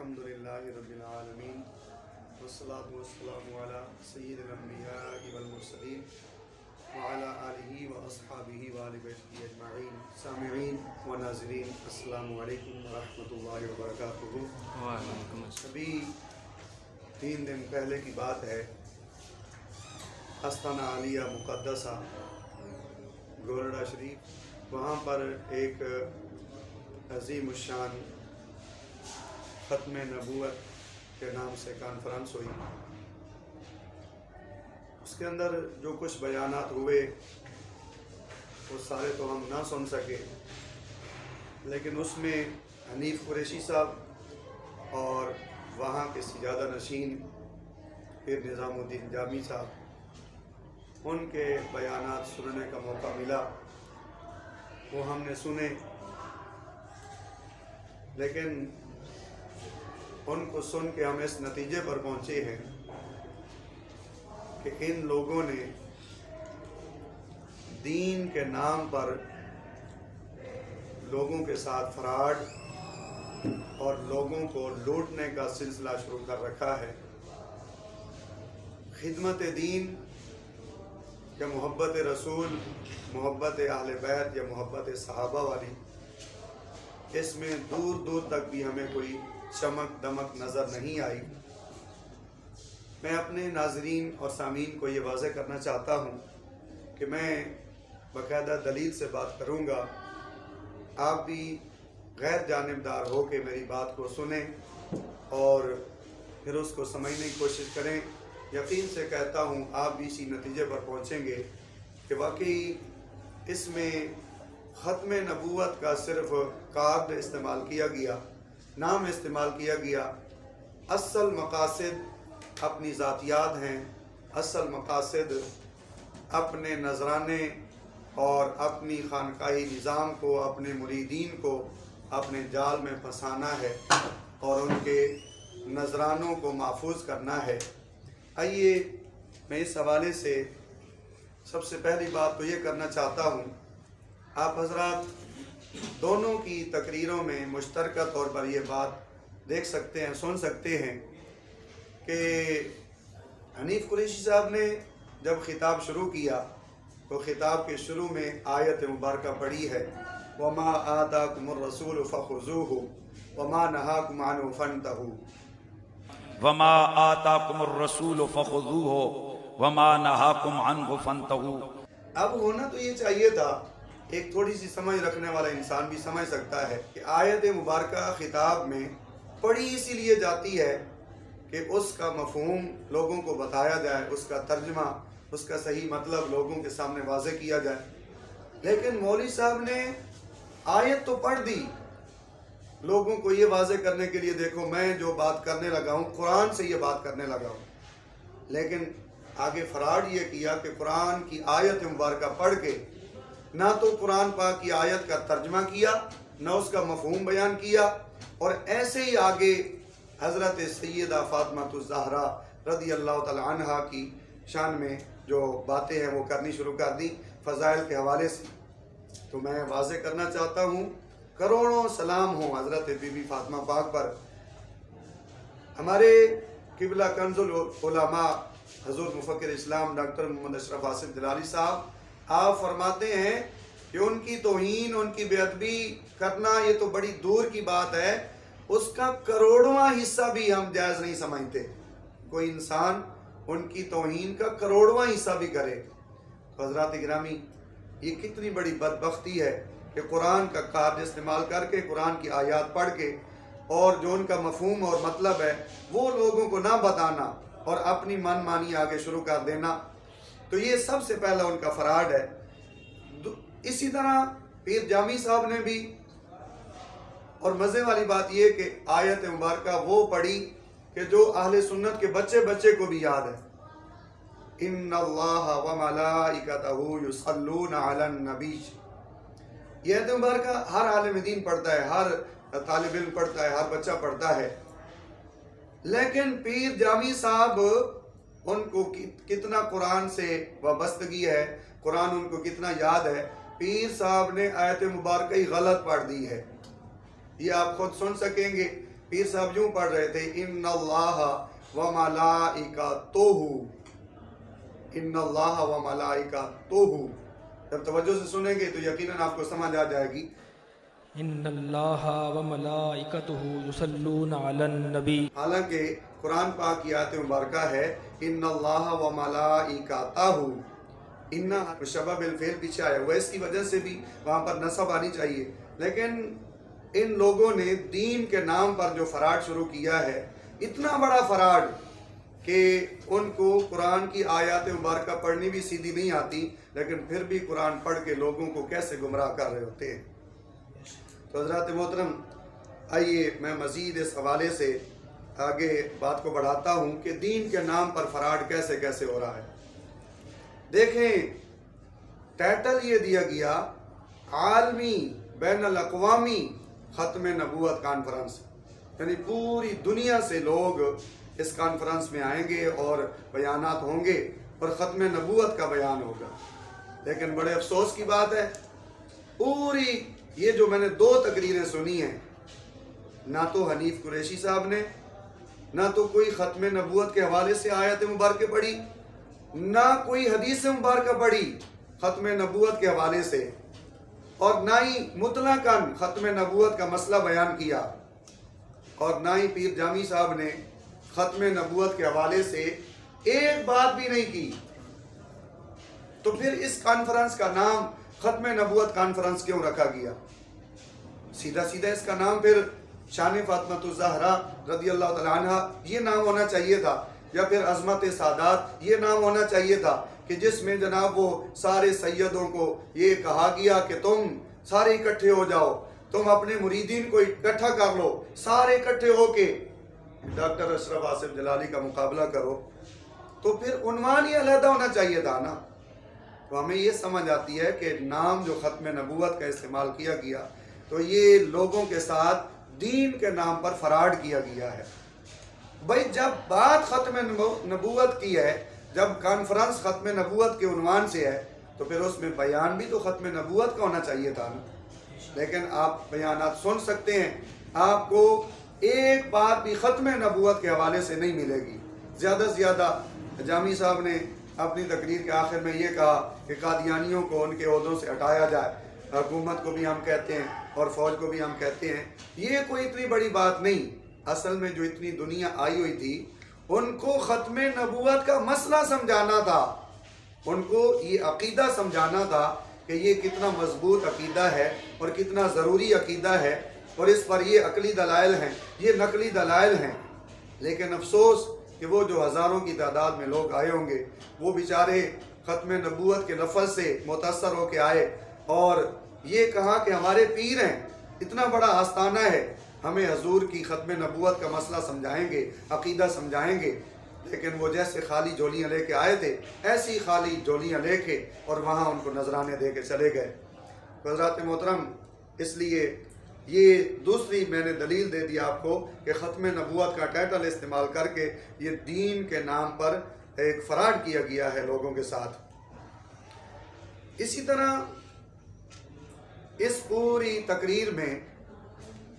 الحمدللہ رب العالمین والصلاة والسلام علی سید الانبیاء والمرسلین وعلی آلہ واصحابہ وآل بیتہ اجمعین. سامعین و ناظرین، السلام علیکم ورحمۃ اللہ وبرکاتہ. وعلیکم السلام. ابھی 3 دن پہلے کی بات ہے، استانہ عالیہ مقدسہ گولڑا شریف، وہاں پر ایک عظیم الشان ختم نبوت کے نام سے کانفرنس ہوئی. اس کے اندر جو کچھ بیانات ہوئے وہ سارے تو ہم نہ سن سکے، لیکن اس میں حنیف قریشی صاحب اور وہاں کے سجادہ نشین پیر نظام الدین جامی صاحب، ان کے بیانات سننے کا موقع ملا. وہ ہم نے سنے، لیکن ان کو سن کے ہم اس نتیجے پر پہنچے ہیں کہ ان لوگوں نے دین کے نام پر لوگوں کے ساتھ فراڈ اور لوگوں کو لوٹنے کا سلسلہ شروع کر رکھا ہے. خدمت دین یا محبت رسول، محبت اہل بیت یا محبت صحابہ والی، اس میں دور دور تک بھی ہمیں کوئی چمک دمک نظر نہیں آئی. میں اپنے ناظرین اور سامعین کو یہ واضح کرنا چاہتا ہوں کہ میں باقاعدہ دلیل سے بات کروں گا. آپ بھی غیر جانبدار ہو کے میری بات کو سنیں اور پھر اس کو سمجھنے کی کوشش کریں. یقین سے کہتا ہوں آپ بھی اسی نتیجے پر پہنچیں گے کہ واقعی اس میں ختم نبوت کا صرف قابل استعمال کیا گیا، نام استعمال کیا گیا. اصل مقاصد اپنی ذاتیات ہیں، اصل مقاصد اپنے نذرانے اور اپنی خانقاہی نظام کو، اپنے مریدین کو اپنے جال میں پھنسانا ہے اور ان کے نذرانوں کو محفوظ کرنا ہے. آئیے میں اس حوالے سے سب سے پہلی بات تو یہ کرنا چاہتا ہوں، آپ حضرات دونوں کی تقریروں میں مشترکہ طور پر یہ بات دیکھ سکتے ہیں، سن سکتے ہیں کہ حنیف قریشی صاحب نے جب خطاب شروع کیا تو خطاب کے شروع میں آیت مبارکہ پڑھی ہے، وَمَا آتَاكُمُ الرَّسُولُ فَخُذُوهُ وَمَا نَهَاكُمْ عَنْهُ فَانْتَهُوا. وما آتاکم الرسول فخذوه وما نہاکم عنہ فانتہوا. اب ہونا تو یہ چاہیے تھا، ایک تھوڑی سی سمجھ رکھنے والا انسان بھی سمجھ سکتا ہے کہ آیت مبارکہ خطاب میں پڑھی اسی لیے جاتی ہے کہ اس کا مفہوم لوگوں کو بتایا جائے، اس کا ترجمہ، اس کا صحیح مطلب لوگوں کے سامنے واضح کیا جائے. لیکن مولوی صاحب نے آیت تو پڑھ دی لوگوں کو یہ واضح کرنے کے لیے، دیکھو میں جو بات کرنے لگا ہوں قرآن سے یہ بات کرنے لگا ہوں. لیکن آگے فراڈ یہ کیا کہ قرآن کی آیت مبارکہ پڑھ کے نہ تو قرآن پاک کی آیت کا ترجمہ کیا، نہ اس کا مفہوم بیان کیا، اور ایسے ہی آگے حضرت سیدہ فاطمہ الزہرا رضی اللہ تعالی عنہا کی شان میں جو باتیں ہیں وہ کرنی شروع کر دی فضائل کے حوالے سے. تو میں واضح کرنا چاہتا ہوں، کروڑوں سلام ہوں حضرت بی بی فاطمہ پاک پر. ہمارے قبلہ کنز العلماء حضور مفکر اسلام ڈاکٹر محمد اشرف آصف جلالی صاحب، آپ فرماتے ہیں کہ ان کی توہین، ان کی بے ادبی کرنا یہ تو بڑی دور کی بات ہے، اس کا کروڑواں حصہ بھی ہم جائز نہیں سمجھتے. کوئی انسان ان کی توہین کا کروڑواں حصہ بھی کرے تو حضرات گرامی یہ کتنی بڑی بدبختی ہے کہ قرآن کا قابل استعمال کر کے، قرآن کی آیات پڑھ کے، اور جو ان کا مفہوم اور مطلب ہے وہ لوگوں کو نہ بتانا اور اپنی من مانی آگے شروع کر دینا. تو یہ سب سے پہلا ان کا فراڈ ہے. اسی طرح پیر جامی صاحب نے بھی، اور مزے والی بات یہ کہ آیت مبارکہ وہ پڑھی کہ جو اہل سنت کے بچے بچے کو بھی یاد ہے، ان اللہ وملائکتہ یصلون علی النبی. یہ آیت مبارکہ ہر عالم دین پڑھتا ہے، ہر طالب علم پڑھتا ہے، ہر بچہ پڑھتا ہے. لیکن پیر جامی صاحب ان کو کتنا قرآن سے وابستگی ہے، قرآن ان کو کتنا یاد ہے، پیر صاحب نے آیت مبارکہ ہی غلط پڑھ دی ہے. یہ آپ خود سن سکیں گے پیر صاحب یوں پڑھ رہے تھے ان اللہ و ملائکتہ، ان اللہ و ملائکتہ، جب توجہ سے سنیں گے تو یقیناً آپ کو سمجھ آ جائے گی. ان اللہ و ملائکتہ یصلون علی النبی، حالانکہ قرآن پاک کی آیت مبارکہ ہے ان اللہ و ملائکتہ، ان شبہ بالفعل پیچھے آیا ہوا، اس کی وجہ سے بھی وہاں پر نصب آنی چاہیے. لیکن ان لوگوں نے دین کے نام پر جو فراڈ شروع کیا ہے، اتنا بڑا فراڈ کہ ان کو قرآن کی آیات مبارکہ پڑھنی بھی سیدھی نہیں آتی، لیکن پھر بھی قرآن پڑھ کے لوگوں کو کیسے گمراہ کر رہے ہوتے ہیں. تو حضرات محترم، آئیے میں مزید اس حوالے سے آگے بات کو بڑھاتا ہوں کہ دین کے نام پر فراڈ کیسے کیسے ہو رہا ہے. دیکھیں، ٹائٹل یہ دیا گیا عالمی بین الاقوامی ختم نبوت کانفرنس، یعنی پوری دنیا سے لوگ اس کانفرنس میں آئیں گے اور بیانات ہوں گے اور ختم نبوت کا بیان ہوگا. لیکن بڑے افسوس کی بات ہے، پوری یہ جو میں نے 2 تقریریں سنی ہیں، نہ تو حنیف قریشی صاحب نے نہ تو کوئی ختم نبوت کے حوالے سے آیت مبارکہ پڑھی، نہ کوئی حدیث مبارکہ پڑھی ختم نبوت کے حوالے سے، اور نہ ہی مطلقاً ختم نبوت کا مسئلہ بیان کیا، اور نہ ہی پیر جامی صاحب نے ختم نبوت کے حوالے سے ایک بات بھی نہیں کی. تو پھر اس کانفرنس کا نام ختم نبوت کانفرنس کیوں رکھا گیا؟ سیدھا سیدھا اس کا نام پھر شان فاطمۃ الزہرا رضی اللہ تعالیٰ عنہ یہ نام ہونا چاہیے تھا، یا پھر عظمت سادات یہ نام ہونا چاہیے تھا، کہ جس میں جناب وہ سارے سیدوں کو یہ کہا گیا کہ تم سارے اکٹھے ہو جاؤ، تم اپنے مریدین کو اکٹھا کر لو، سارے اکٹھے ہو کے ڈاکٹر اشرف آصف جلالی کا مقابلہ کرو. تو پھر عنوان ہی علیحدہ ہونا چاہیے تھا نا. تو ہمیں یہ سمجھ آتی ہے کہ نام جو ختم نبوت کا استعمال کیا گیا، تو یہ لوگوں کے ساتھ دین کے نام پر فراڈ کیا گیا ہے. بھائی جب بات ختم نبوت کی ہے، جب کانفرنس ختم نبوت کے عنوان سے ہے، تو پھر اس میں بیان بھی تو ختم نبوت کا ہونا چاہیے تھا نا. لیکن آپ بیانات سن سکتے ہیں، آپ کو ایک بات بھی ختم نبوت کے حوالے سے نہیں ملے گی. زیادہ سے زیادہ جامی صاحب نے اپنی تقریر کے آخر میں یہ کہا کہ قادیانیوں کو ان کے عہدوں سے ہٹایا جائے، حکومت کو بھی ہم کہتے ہیں اور فوج کو بھی ہم کہتے ہیں. یہ کوئی اتنی بڑی بات نہیں. اصل میں جو اتنی دنیا آئی ہوئی تھی، ان کو ختم نبوت کا مسئلہ سمجھانا تھا، ان کو یہ عقیدہ سمجھانا تھا کہ یہ کتنا مضبوط عقیدہ ہے اور کتنا ضروری عقیدہ ہے، اور اس پر یہ عقلی دلائل ہیں، یہ نقلی دلائل ہیں. لیکن افسوس کہ وہ جو ہزاروں کی تعداد میں لوگ آئے ہوں گے، وہ بیچارے ختم نبوت کے لفظ سے متاثر ہو کے آئے اور یہ کہا کہ ہمارے پیر ہیں، اتنا بڑا آستانہ ہے، ہمیں حضور کی ختم نبوت کا مسئلہ سمجھائیں گے، عقیدہ سمجھائیں گے. لیکن وہ جیسے خالی جولیاں لے کے آئے تھے، ایسی خالی جولیاں لے کے اور وہاں ان کو نذرانے دے کے چلے گئے. حضرات محترم، اس لیے یہ دوسری میں نے دلیل دے دی آپ کو کہ ختم نبوت کا ٹائٹل استعمال کر کے یہ دین کے نام پر ایک فراڈ کیا گیا ہے لوگوں کے ساتھ. اسی طرح اس پوری تقریر میں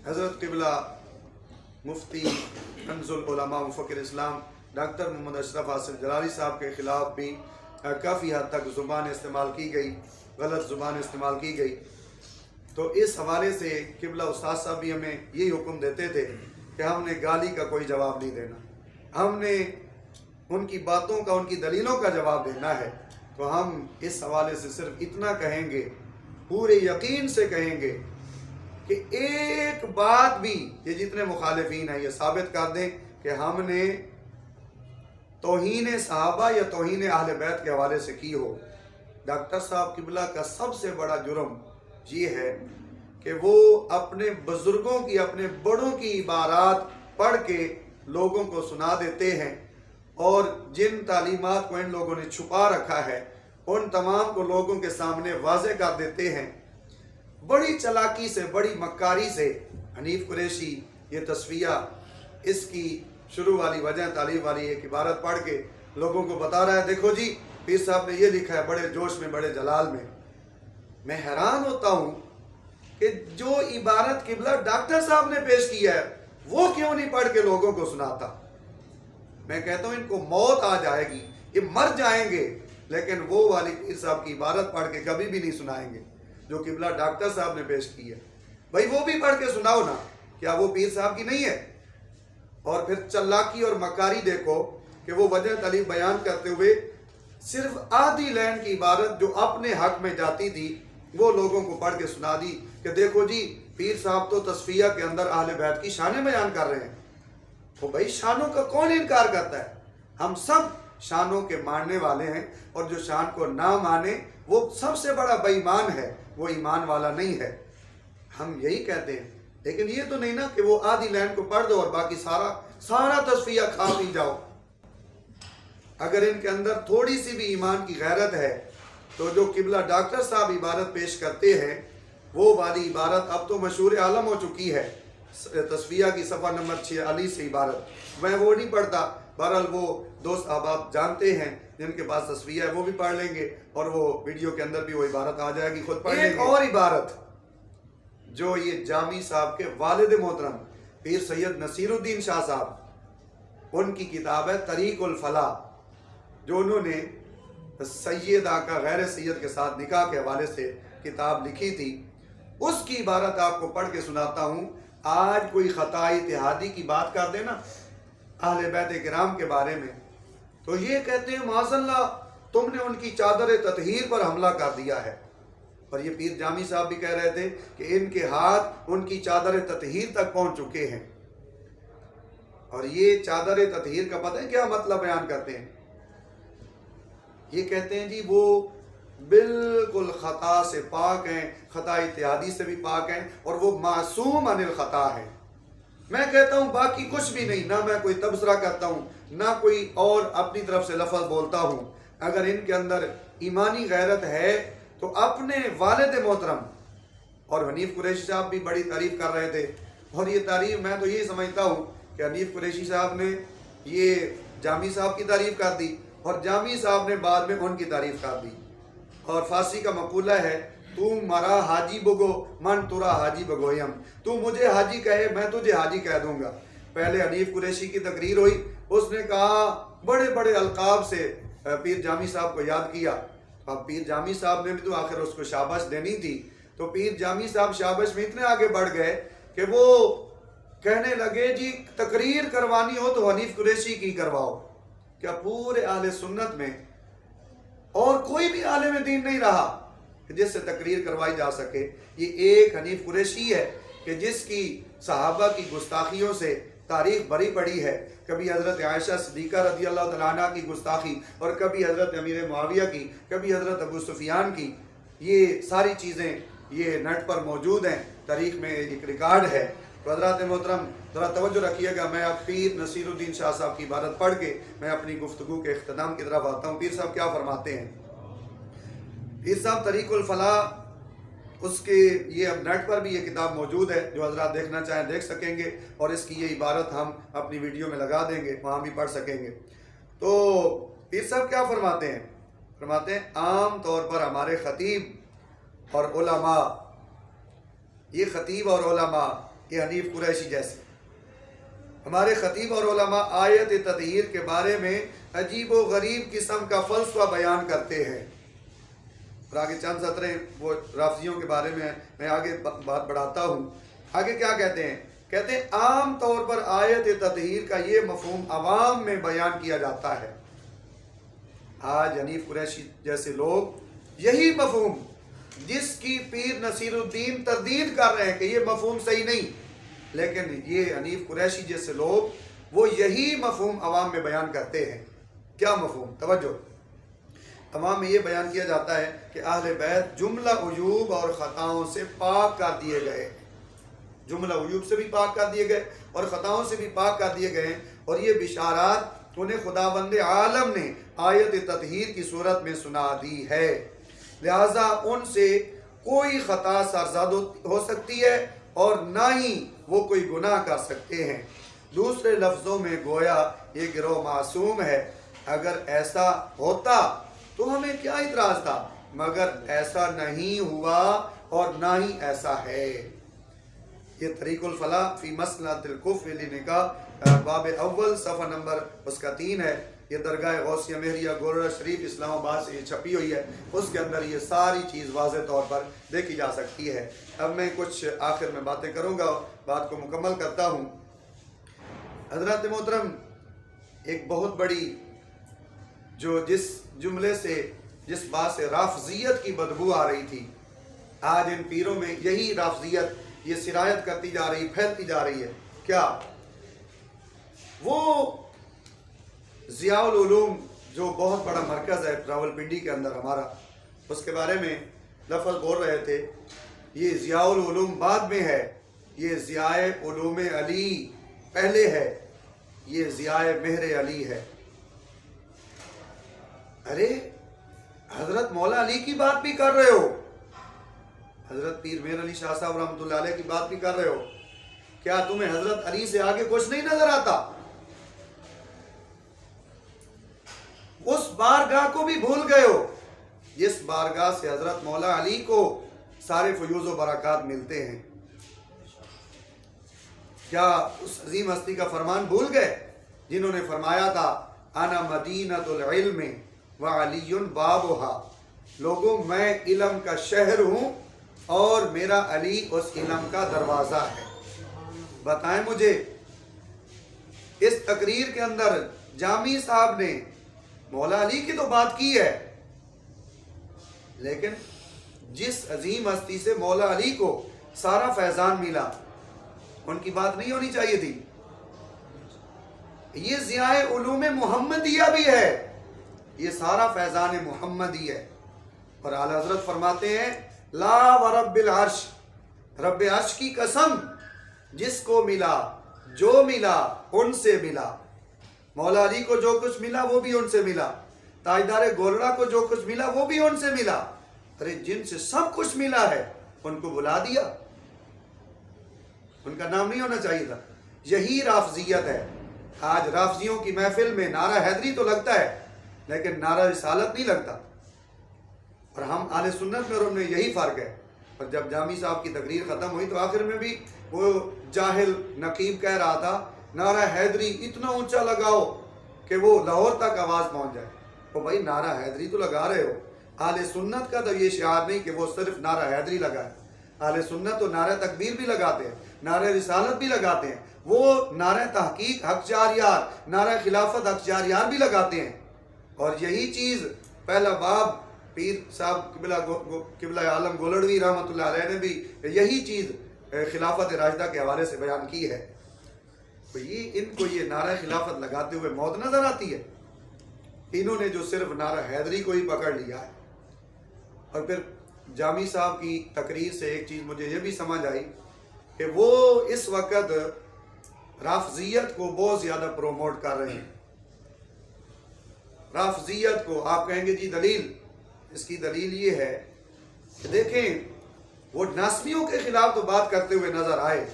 حضرت قبلہ مفتی کنز العلماء مفکر اسلام ڈاکٹر محمد اشرف آصف جلالی صاحب کے خلاف بھی کافی حد تک زبان استعمال کی گئی، غلط زبان استعمال کی گئی. تو اس حوالے سے قبلہ استاد صاحب بھی ہمیں یہی حکم دیتے تھے کہ ہم نے گالی کا کوئی جواب نہیں دینا، ہم نے ان کی باتوں کا، ان کی دلیلوں کا جواب دینا ہے. تو ہم اس حوالے سے صرف اتنا کہیں گے، پورے یقین سے کہیں گے کہ ایک بات بھی یہ جتنے مخالفین ہیں یہ ثابت کر دیں کہ ہم نے توہین صحابہ یا توہین اہل بیت کے حوالے سے کی ہو. ڈاکٹر صاحب قبلہ کا سب سے بڑا جرم یہ ہے کہ وہ اپنے بزرگوں کی، اپنے بڑوں کی عبارات پڑھ کے لوگوں کو سنا دیتے ہیں، اور جن تعلیمات کو ان لوگوں نے چھپا رکھا ہے ان تمام کو لوگوں کے سامنے واضح کر دیتے ہیں. بڑی چلاکی سے، بڑی مکاری سے حنیف قریشی یہ تصفیہ، اس کی شروع والی وجہ تعلیم والی ایک عبارت پڑھ کے لوگوں کو بتا رہا ہے، دیکھو جی پیر صاحب نے یہ لکھا ہے بڑے جوش میں، بڑے جلال میں. میں حیران ہوتا ہوں کہ جو عبارت قبلہ ڈاکٹر صاحب نے پیش کی ہے وہ کیوں نہیں پڑھ کے لوگوں کو سناتا؟ میں کہتا ہوں ان کو موت آ جائے گی، یہ مر جائیں گے، لیکن وہ والی پیر صاحب کی عبارت پڑھ کے کبھی بھی نہیں سنائیں گے جو قبلہ ڈاکٹر صاحب نے پیش کی ہے۔ بھائی وہ بھی پڑھ کے سناؤ نا، کیا وہ پیر صاحب کی نہیں ہے؟ اور پھر چلاکی اور مکاری دیکھو کہ وہ وجہ طلیب بیان کرتے ہوئے صرف آدھی لائن کی عبارت جو اپنے حق میں جاتی تھی وہ لوگوں کو پڑھ کے سنا دی کہ دیکھو جی پیر صاحب تو تصفیہ کے اندر اہل بیت کی شانیں بیان کر رہے ہیں۔ تو بھائی شانوں کا کون انکار کرتا ہے؟ ہم سب شانوں کے ماننے والے ہیں، اور جو شان کو نہ مانے وہ سب سے بڑا بے ایمان ہے، وہ ایمان والا نہیں ہے، ہم یہی کہتے ہیں۔ لیکن یہ تو نہیں نا کہ وہ آدھی لائن کو پڑھ دو اور باقی سارا تصفیہ کھا پی جاؤ۔ اگر ان کے اندر تھوڑی سی بھی ایمان کی غیرت ہے تو جو قبلہ ڈاکٹر صاحب عبارت پیش کرتے ہیں وہ والی عبارت اب تو مشہور عالم ہو چکی ہے، تصفیہ کی صفحہ نمبر 46 سے عبارت، میں وہ نہیں پڑھتا، بہرحال وہ دوست احباب جانتے ہیں جن کے پاس تصفیہ ہے وہ بھی پڑھ لیں گے، اور وہ ویڈیو کے اندر بھی وہ عبارت آ جائے گی، خود پڑھ لیں گے۔ ایک اور عبارت جو یہ جامی صاحب کے والد محترم پیر سید نصیر الدین شاہ صاحب، ان کی کتاب ہے طریق الفلاح، جو انہوں نے سید آقا غیر سید کے ساتھ نکاح کے حوالے سے کتاب لکھی تھی، اس کی عبارت آپ کو پڑھ کے سناتا ہوں۔ آج کوئی خطا اتحادی کی بات کر دے نا اہل بیت کرام کے بارے میں تو یہ کہتے ہیں معاذ اللہ تم نے ان کی چادر تطہیر پر حملہ کر دیا ہے، اور یہ پیر جامی صاحب بھی کہہ رہے تھے کہ ان کے ہاتھ ان کی چادر تطہیر تک پہنچ چکے ہیں۔ اور یہ چادر تطہیر کا پتہ ہے کیا مطلب بیان کرتے ہیں؟ یہ کہتے ہیں جی وہ بالکل خطا سے پاک ہیں، خطا اتحادی سے بھی پاک ہیں، اور وہ معصوم عن الخطا ہے۔ میں کہتا ہوں باقی کچھ بھی نہیں، نہ میں کوئی تبصرہ کرتا ہوں نہ کوئی اور اپنی طرف سے لفظ بولتا ہوں، اگر ان کے اندر ایمانی غیرت ہے تو اپنے والد محترم، اور حنیف قریشی صاحب بھی بڑی تعریف کر رہے تھے، اور یہ تعریف میں تو یہی سمجھتا ہوں کہ حنیف قریشی صاحب نے یہ جامی صاحب کی تعریف کر دی اور جامی صاحب نے بعد میں ان کی تعریف کر دی۔ اور فارسی کا مقولہ ہے تو مرا حاجی بگو من ترا حاجی بگویم، تو مجھے حاجی کہے میں تجھے حاجی کہہ دوں گا۔ پہلے حنیف قریشی کی تقریر ہوئی، اس نے کہا بڑے بڑے القاب سے پیر جامی صاحب کو یاد کیا، اب پیر جامی صاحب نے بھی تو آخر اس کو شاباش دینی تھی، تو پیر جامی صاحب شاباش میں اتنے آگے بڑھ گئے کہ وہ کہنے لگے جی تقریر کروانی ہو تو حنیف قریشی کی کرواؤ۔ کیا پورے اہل سنت میں اور کوئی بھی عالم دین نہیں رہا جس سے تقریر کروائی جا سکے؟ یہ ایک حنیف قریشی ہے کہ جس کی صحابہ کی گستاخیوں سے تاریخ بھری پڑی ہے، کبھی حضرت عائشہ صدیقہ رضی اللہ تعالیٰ عنہ کی گستاخی، اور کبھی حضرت امیر معاویہ کی، کبھی حضرت ابو سفیان کی، یہ ساری چیزیں یہ نیٹ پر موجود ہیں، تاریخ میں ایک ریکارڈ ہے۔ تو حضرات محترم ذرا توجہ رکھیے گا، میں اب پیر نصیر الدین شاہ صاحب کی عبارت پڑھ کے میں اپنی گفتگو کے اختتام کی طرف آتا ہوں۔ پیر صاحب کیا فرماتے ہیں؟ پیر صاحب طریق الفلاح، اس کے یہ اب نیٹ پر بھی یہ کتاب موجود ہے، جو حضرات دیکھنا چاہیں دیکھ سکیں گے، اور اس کی یہ عبارت ہم اپنی ویڈیو میں لگا دیں گے، وہاں بھی پڑھ سکیں گے۔ تو پیر صاحب کیا فرماتے ہیں؟ فرماتے ہیں عام طور پر ہمارے خطیب اور علماء، یہ خطیب اور علماء یہ حنیف قریشی جیسے ہمارے خطیب اور علماء آیت تطہیر کے بارے میں عجیب و غریب قسم کا فلسفہ بیان کرتے ہیں، اور آگے چند سطریں وہ رافضیوں کے بارے میں آگے بات بڑھاتا ہوں۔ آگے کیا کہتے ہیں؟ کہتے ہیں عام طور پر آیت تطہیر کا یہ مفہوم عوام میں بیان کیا جاتا ہے۔ آج حنیف قریشی جیسے لوگ یہی مفہوم جس کی پیر نصیر الدین تردید کر رہے ہیں کہ یہ مفہوم صحیح نہیں، لیکن یہ حنیف قریشی جیسے لوگ وہ یہی مفہوم عوام میں بیان کرتے ہیں۔ کیا مفہوم؟ توجہ، عوام میں یہ بیان کیا جاتا ہے کہ اہل بیت جملہ عیوب اور خطاؤں سے پاک کر دیے گئے، جملہ عیوب سے بھی پاک کر دیے گئے اور خطاؤں سے بھی پاک کر دیے گئے، اور یہ بشارات انہیں خداوند عالم نے آیت تطہیر کی صورت میں سنا دی ہے، لہٰذا ان سے کوئی خطا سرزد ہو سکتی ہے اور نہ ہی وہ کوئی گناہ کر سکتے ہیں۔ دوسرے لفظوں میں گویا یہ گروہ معصوم ہے، اگر ایسا ہوتا تو ہمیں کیا اعتراض تھا، مگر ایسا نہیں ہوا اور نہ ہی ایسا ہے۔ یہ طریق الفلاح فی مسئلۃ الکفر لکھنے کا باب اول صفحہ نمبر اس کا 3 ہے. یہ درگاہ غوثیہ مہریہ گورڑا شریف اسلام آباد سے یہ چھپی ہوئی ہے. اس کے اندر یہ ساری چیز واضح طور پر دیکھی جا سکتی ہے. اب میں کچھ آخر میں باتیں کروں گا، بات کو مکمل کرتا ہوں. حضرات محترم، ایک بہت بڑی جو جس جملے سے جس بات سے رافضیت کی بدبو آ رہی تھی، آج ان پیروں میں یہی رافضیت یہ سرایت کرتی جا رہی، پھیلتی جا رہی ہے. کیا وہ ضیاء العلوم جو بہت بڑا مرکز ہے راولپنڈی کے اندر ہمارا، اس کے بارے میں لفظ بول رہے تھے، یہ ضیاء العلوم بعد میں ہے، یہ ضیاء علوم علی پہلے ہے، یہ ضیاء مہر علی ہے. ارے حضرت مولا علی کی بات بھی کر رہے ہو، حضرت پیر مہر علی شاہ صاحب رحمۃ اللہ علیہ کی بات بھی کر رہے ہو، کیا تمہیں حضرت علی سے آگے کچھ نہیں نظر آتا؟ اس بارگاہ کو بھی بھول گئے ہو جس بارگاہ سے حضرت مولا علی کو سارے فیوز و برکات ملتے ہیں. کیا اس عظیم ہستی کا فرمان بھول گئے جنہوں نے فرمایا تھا انا مدینۃ العلم وعلی بابها، لوگوں میں علم کا شہر ہوں اور میرا علی اس علم کا دروازہ ہے. بتائیں مجھے، اس تقریر کے اندر جامی صاحب نے مولا علی کی تو بات کی ہے، لیکن جس عظیم ہستی سے مولا علی کو سارا فیضان ملا ان کی بات نہیں ہونی چاہیے تھی. یہ ضیاء علوم محمدیہ بھی ہے، یہ سارا فیضان محمدی ہے. اور اعلی حضرت فرماتے ہیں لا ورب العرش، رب عرش کی قسم، جس کو ملا جو ملا ان سے ملا. مولا علی کو جو کچھ ملا وہ بھی ان سے ملا، تاجدار گولڑا کو جو کچھ ملا وہ بھی ان سے ملا. ارے جن سے سب کچھ ملا ہے ان کو بلا دیا، ان کا نام نہیں ہونا چاہیے تھا. یہی رافضیت ہے. آج رافضیوں کی محفل میں نعرہ حیدری تو لگتا ہے لیکن نعرہ رسالت نہیں لگتا. اور ہم اہل سنت میں اور ان میں یہی فرق ہے. اور جب جامی صاحب کی تقریر ختم ہوئی تو آخر میں بھی وہ جاہل نقیب کہہ رہا تھا نعرہ حیدری اتنا اونچا لگاؤ کہ وہ لاہور تک آواز پہنچ جائے. تو بھائی نعرہ حیدری تو لگا رہے ہو. اہل سنت کا تو یہ شعار نہیں کہ وہ صرف نعرہ حیدری لگائے. اہل سنت تو نعرہ تکبیر بھی لگاتے ہیں، نعرہ رسالت بھی لگاتے ہیں، وہ نعرہ تحقیق حق جاریار، نعرہ خلافت حق جاریار بھی لگاتے ہیں. اور یہی چیز پہلا باب پیر صاحب قبلہ عالم گولڑوی رحمۃ اللہ علیہ نے بھی یہی چیز خلافت راشدہ کے حوالے سے بیان کی ہے. تو یہ ان کو یہ نعرہ خلافت لگاتے ہوئے موت نظر آتی ہے. انہوں نے جو صرف نعرہ حیدری کو ہی پکڑ لیا ہے. اور پھر جامی صاحب کی تقریر سے ایک چیز مجھے یہ بھی سمجھ آئی کہ وہ اس وقت رافضیت کو بہت زیادہ پروموٹ کر رہے ہیں. رافضیت کو آپ کہیں گے جی دلیل، اس کی دلیل یہ ہے کہ دیکھیں وہ ناسبیوں کے خلاف تو بات کرتے ہوئے نظر آئے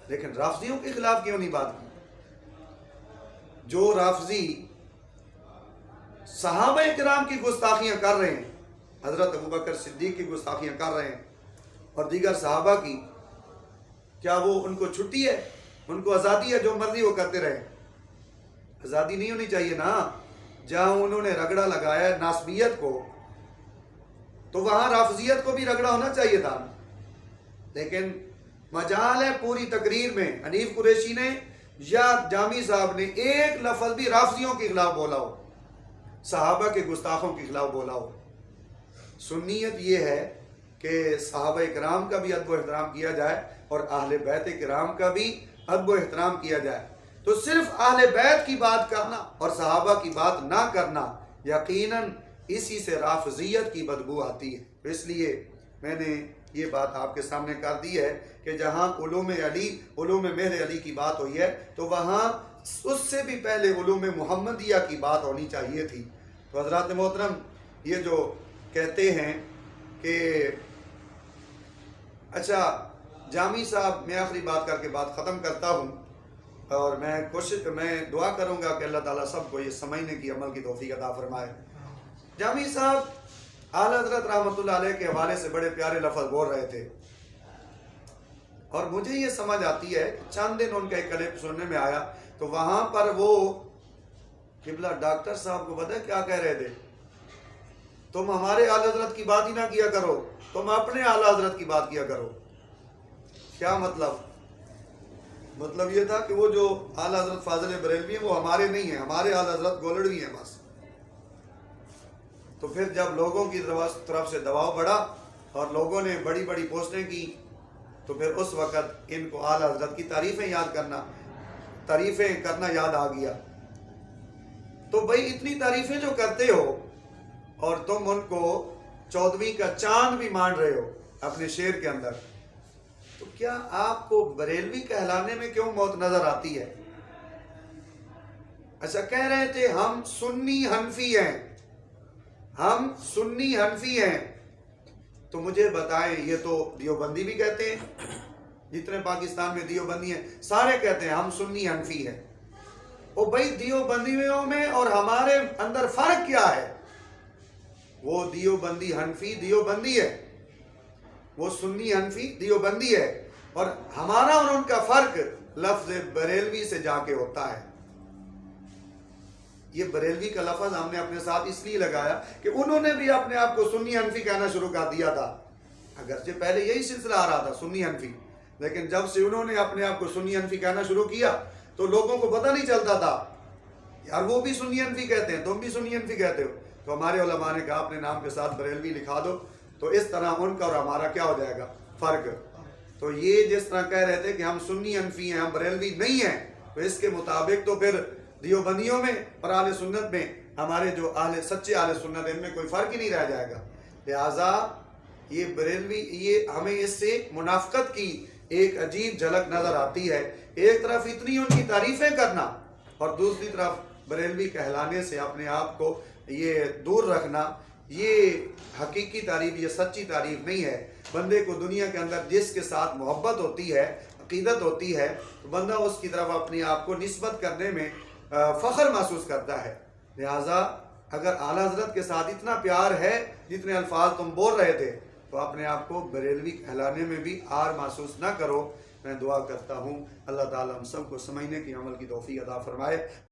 لیکن رافضیوں کے خلاف کیوں نہیں بات کی؟ جو رافضی صحابہ کرام کی گستاخیاں کر رہے ہیں، حضرت ابوبکر صدیق کی گستاخیاں کر رہے ہیں اور دیگر صحابہ کی، کیا وہ ان کو چھٹی ہے؟ ان کو آزادی ہے جو مرضی وہ کرتے رہے؟ آزادی نہیں ہونی چاہیے نا. جہاں انہوں نے رگڑا لگایا ناسبیت کو تو وہاں رافضیت کو بھی رگڑا ہونا چاہیے تھا. لیکن مجال ہے پوری تقریر میں حنیف قریشی نے یا جامی صاحب نے ایک لفظ بھی رافضیوں کے خلاف بولا ہو، صحابہ کے گستاخوں کے خلاف بولا ہو. سنیت یہ ہے کہ صحابہ کرام کا بھی ادب و احترام کیا جائے اور اہل بیت کرام کا بھی ادب و احترام کیا جائے. تو صرف اہل بیت کی بات کرنا اور صحابہ کی بات نہ کرنا، یقیناً اسی سے رافضیت کی بدبو آتی ہے. اس لیے میں نے یہ بات آپ کے سامنے کر دی ہے کہ جہاں علوم علی، علوم مہر علی کی بات ہوئی ہے تو وہاں اس سے بھی پہلے علوم محمدیہ کی بات ہونی چاہیے تھی. تو حضرات محترم، یہ جو کہتے ہیں کہ اچھا جامی صاحب، میں آخری بات کر کے بات ختم کرتا ہوں اور میں دعا کروں گا کہ اللہ تعالیٰ سب کو یہ سمجھنے کی عمل کی توفیق عطا فرمائے. جامی صاحب اعلیٰ حضرت رحمۃ اللہ علیہ کے حوالے سے بڑے پیارے لفظ بول رہے تھے. اور مجھے یہ سمجھ آتی ہے، چند دن ان کا ایک کلپ سننے میں آیا تو وہاں پر وہ قبلہ ڈاکٹر صاحب کو پتہ ہے کیا کہہ رہے تھے؟ تم ہمارے اعلیٰ حضرت کی بات ہی نہ کیا کرو، تم اپنے اعلیٰ حضرت کی بات کیا کرو۔ کیا مطلب یہ تھا کہ وہ جو اعلیٰ حضرت فاضل بریلوی ہیں وہ ہمارے نہیں ہیں، ہمارے اعلیٰ حضرت گولڑوی ہیں بس۔ تو پھر جب لوگوں کی طرف سے دباؤ بڑھا اور لوگوں نے بڑی بڑی پوسٹیں کی تو پھر اس وقت ان کو اعلیٰ حضرت کی تعریفیں کرنا یاد آ گیا۔ تو بھائی اتنی تعریفیں جو کرتے ہو اور تم ان کو 14ویں کا چاند بھی مان رہے ہو اپنے شعر کے اندر، تو کیا آپ کو بریلوی کہلانے میں کیوں موت نظر آتی ہے؟ اچھا کہہ رہے تھے ہم سنی حنفی ہیں، ہم سنی حنفی ہیں، تو مجھے بتائیں، یہ تو دیوبندی بھی کہتے ہیں، جتنے پاکستان میں دیوبندی ہیں سارے کہتے ہیں ہم سنی حنفی ہیں۔ او بھائی دیوبندیوں میں اور ہمارے اندر فرق کیا ہے؟ وہ دیوبندی حنفی دیوبندی ہے، وہ سنی حنفی دیوبندی ہے، اور ہمارا اور ان کا فرق لفظ بریلوی سے جا کے ہوتا ہے۔ یہ بریلوی کا لفظ ہم نے اپنے ساتھ اس لیے لگایا کہ انہوں نے بھی اپنے آپ کو سنی حنفی کہنا شروع کر دیا تھا، اگرچہ پہلے یہی سلسلہ آ رہا تھا سنی حنفی، لیکن جب سے انہوں نے اپنے آپ کو سنی حنفی کہنا شروع کیا تو لوگوں کو پتہ نہیں چلتا تھا، یار وہ بھی سنی حنفی کہتے ہیں، تم بھی سنی حنفی کہتے ہو، تو ہمارے علماء نے کہا اپنے نام کے ساتھ بریلوی لکھا دو، تو اس طرح ان کا اور ہمارا کیا ہو جائے گا؟ فرق۔ تو یہ جس طرح کہہ رہے تھے کہ ہم سنی حنفی ہیں، ہم بریلوی نہیں ہیں، تو اس کے مطابق تو پھر دیوبندیوں میں اور اہل سنت میں ہمارے جو سچے اہل سنت ان میں کوئی فرق ہی نہیں رہ جائے گا۔ لہٰذا یہ بریلوی، یہ ہمیں اس سے منافقت کی ایک عجیب جھلک نظر آتی ہے، ایک طرف اتنی ان کی تعریفیں کرنا اور دوسری طرف بریلوی کہلانے سے اپنے آپ کو یہ دور رکھنا، یہ حقیقی تعریف، یہ سچی تعریف نہیں ہے۔ بندے کو دنیا کے اندر جس کے ساتھ محبت ہوتی ہے، عقیدت ہوتی ہے، تو بندہ اس کی طرف اپنے آپ کو نسبت کرنے میں فخر محسوس کرتا ہے۔ لہٰذا اگر اعلیٰ حضرت کے ساتھ اتنا پیار ہے جتنے الفاظ تم بول رہے تھے، تو اپنے آپ کو بریلوی کہلانے میں بھی عار محسوس نہ کرو۔ میں دعا کرتا ہوں اللہ تعالیٰ ہم سب کو سمجھنے کی، عمل کی توفیق عطا فرمائے۔